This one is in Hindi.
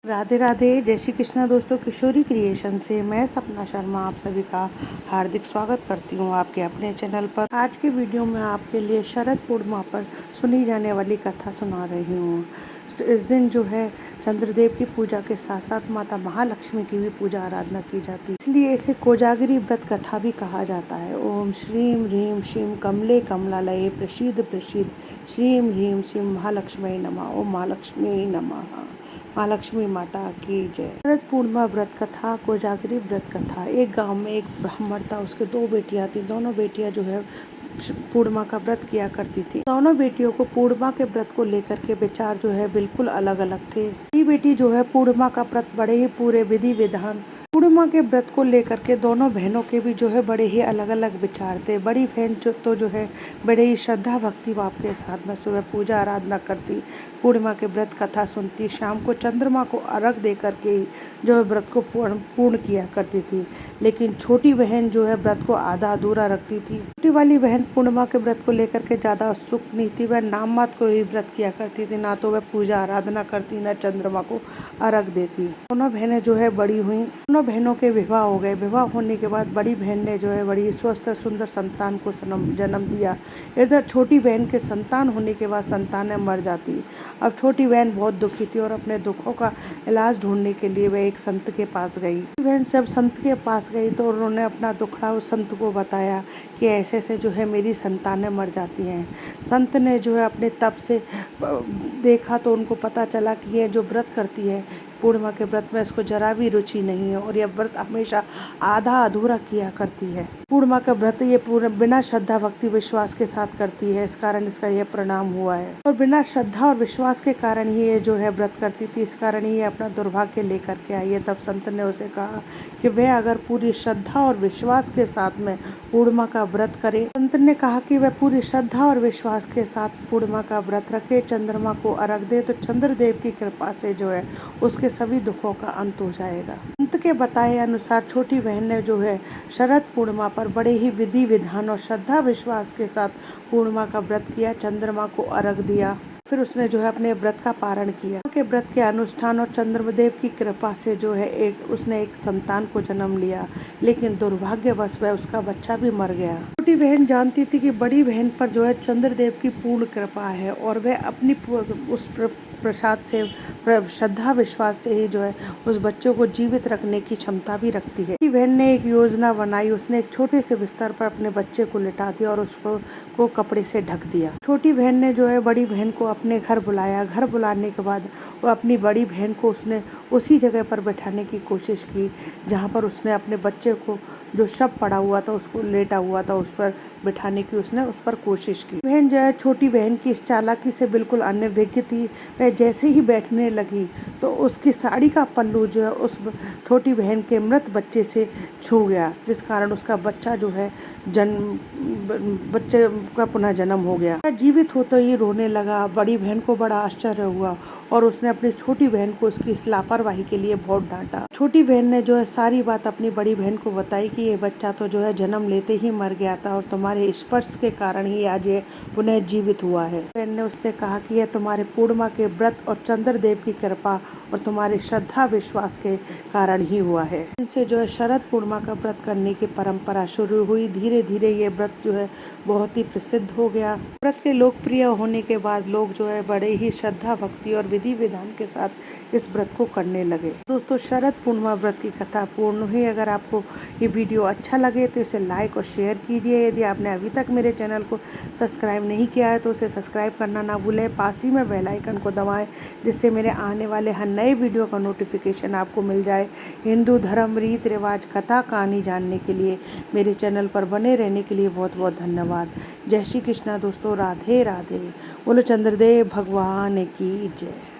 राधे राधे, जय श्री कृष्णा दोस्तों। किशोरी क्रिएशन से मैं सपना शर्मा आप सभी का हार्दिक स्वागत करती हूँ आपके अपने चैनल पर। आज के वीडियो में आपके लिए शरद पूर्णिमा पर सुनी जाने वाली कथा सुना रही हूँ। तो इस दिन जो है चंद्रदेव की पूजा के साथ साथ माता महालक्ष्मी की भी पूजा आराधना की जाती है, इसलिए इसे कोजागिरी व्रत कथा भी कहा जाता है। ओम श्रीम ह्रीम श्रीम कमले कमलालये प्रसीद प्रसीद श्रीम ह्रीम श्रीम महालक्ष्मी नमः। ओम महालक्ष्मी नमः। महालक्ष्मी माता की जय। शरद पूर्णिमा व्रत कथा, कोजागिरी व्रत कथा। एक गांव में एक ब्राह्मण था, उसके दो बेटियां थी। दोनों बेटियां जो है पूर्णिमा का व्रत किया करती थी। दोनों बेटियों को पूर्णिमा के व्रत को लेकर के विचार जो है बिल्कुल अलग अलग थे। ये बेटी जो है पूर्णिमा का व्रत बड़े ही पूरे विधि विधान पूर्णिमा के व्रत को लेकर के दोनों बहनों के भी जो है बड़े ही अलग अलग विचार थे। बड़ी बहन जो है बड़े ही श्रद्धा भक्ति भाव के साथ में सुबह पूजा आराधना करती, पूर्णिमा के व्रत कथा सुनती, शाम को चंद्रमा को अर्घ दे करके ही जो है व्रत को पूर्ण किया करती थी। लेकिन छोटी बहन जो है व्रत को आधा अधूरा रखती थी। छोटी वाली बहन पूर्णिमा के व्रत को लेकर के ज़्यादा उत्सुक नहीं थी। वह नाम मात्र को ही व्रत किया करती थी, ना तो वह पूजा आराधना करती, न चंद्रमा को अर्घ देती। दोनों बहनें जो है बड़ी हुई। दोनों बहनों के विवाह हो गए। विवाह होने के बाद बड़ी बहन ने जो है बड़ी स्वस्थ सुंदर संतान को जन्म दिया। इधर छोटी बहन के संतान होने के बाद संतानें मर जाती। अब छोटी बहन बहुत दुखी थी और अपने दुखों का इलाज ढूंढने के लिए वह एक संत के पास गई। बहन जब संत के पास गई तो उन्होंने अपना दुखड़ा उस संत को बताया कि ऐसे ऐसे जो है मेरी संतानें मर जाती हैं। संत ने जो है अपने तप से देखा तो उनको पता चला कि ये जो व्रत करती है पूर्णिमा के व्रत में इसको जरा भी रुचि नहीं है और यह व्रत हमेशा आधा अधूरा किया करती है। पूर्णिमा का व्रत ये पूरा बिना श्रद्धा भक्ति विश्वास के साथ करती है, इस कारण इसका यह परिणाम हुआ है। और बिना श्रद्धा और विश्वास के कारण ही ये जो है व्रत करती थी, इस कारण ही अपना दुर्भाग्य लेकर के आई है। तब संत ने उसे कहा कि वह अगर पूरी श्रद्धा और विश्वास के साथ में पूर्णिमा का व्रत करे। संत ने कहा कि वह पूरी श्रद्धा और विश्वास के साथ पूर्णिमा का व्रत रखे, चंद्रमा को अर्घ दे, तो चंद्रदेव की कृपा से जो है उसके सभी दुखों का अंत हो जाएगा। संत के बताए अनुसार छोटी बहन ने जो है शरद पूर्णिमा पर बड़े ही विधि विधान और श्रद्धा विश्वास के साथ पूर्णिमा का व्रत किया, चंद्रमा को अर्घ दिया। फिर उसने जो है अपने व्रत का पारण किया। के व्रत के अनुष्ठान और चंद्रदेव की कृपा से जो है उसने एक संतान को जन्म लिया, लेकिन दुर्भाग्यवश वह उसका बच्चा भी मर गया। छोटी बहन जानती थी कि बड़ी बहन पर जो है चंद्रदेव की पूर्ण कृपा है और वह अपनी उस प्रसाद से श्रद्धा विश्वास से ही जो है उस बच्चों को जीवित रखने की क्षमता भी रखती है। बहन ने एक योजना बनाई। उसने एक छोटे से बिस्तर पर अपने बच्चे को लिटा दिया और उसको कपड़े से ढक दिया। छोटी बहन ने जो है बड़ी बहन को अपने घर बुलाया। घर बुलाने के बाद वो अपनी बड़ी बहन को उसने उसी जगह पर बैठाने की कोशिश की जहाँ पर उसने अपने बच्चे को जो शव पड़ा हुआ था, उसको लेटा हुआ था, उस पर बिठाने की उसने उस पर कोशिश की। बहन जो है छोटी बहन की इस चालाकी से बिल्कुल अनभिज्ञ थी। वह जैसे ही बैठने लगी तो उसकी साड़ी का पल्लू जो है उस छोटी बहन के मृत बच्चे से छू गया, जिस कारण उसका बच्चा जो है बच्चे का पुनः जन्म हो गया। जीवित होते ही रोने लगा। बड़ी बहन को बड़ा आश्चर्य हुआ और उसने अपनी छोटी बहन को उसकी इस लापरवाही के लिए बहुत डांटा। छोटी बहन ने जो है सारी बात अपनी बड़ी बहन को बताई कि ये बच्चा तो जो है जन्म लेते ही मर गया था और तुम्हारे स्पर्श के कारण ही आज ये पुनः जीवित हुआ है। बहन ने उससे कहा कि यह तुम्हारे पूर्णिमा के व्रत और चंद्रदेव की कृपा और तुम्हारे श्रद्धा विश्वास के कारण ही हुआ है। इनसे जो है शरद पूर्णिमा का व्रत करने की परंपरा शुरू हुई। धीरे धीरे ये व्रत जो है बहुत ही प्रसिद्ध हो गया। व्रत के लोकप्रिय होने के बाद लोग जो है बड़े ही श्रद्धा भक्ति और विधि विधान के साथ इस व्रत को करने लगे। दोस्तों, शरद पूर्णिमा व्रत की कथा पूर्ण हुई। अगर आपको ये वीडियो अच्छा लगे तो इसे लाइक और शेयर कीजिए। यदि आपने अभी तक मेरे चैनल को सब्सक्राइब नहीं किया है तो उसे सब्सक्राइब करना ना भूलें। पास ही में बेल आइकन को दबाएं, जिससे मेरे आने वाले हर नए वीडियो का नोटिफिकेशन आपको मिल जाए। हिंदू धर्म, रीत रिवाज, कथा कहानी जानने के लिए मेरे चैनल पर बने रहने के लिए बहुत बहुत धन्यवाद। जय श्री कृष्णा दोस्तों। राधे राधे। बोलो चंद्रदेव भगवान की जय।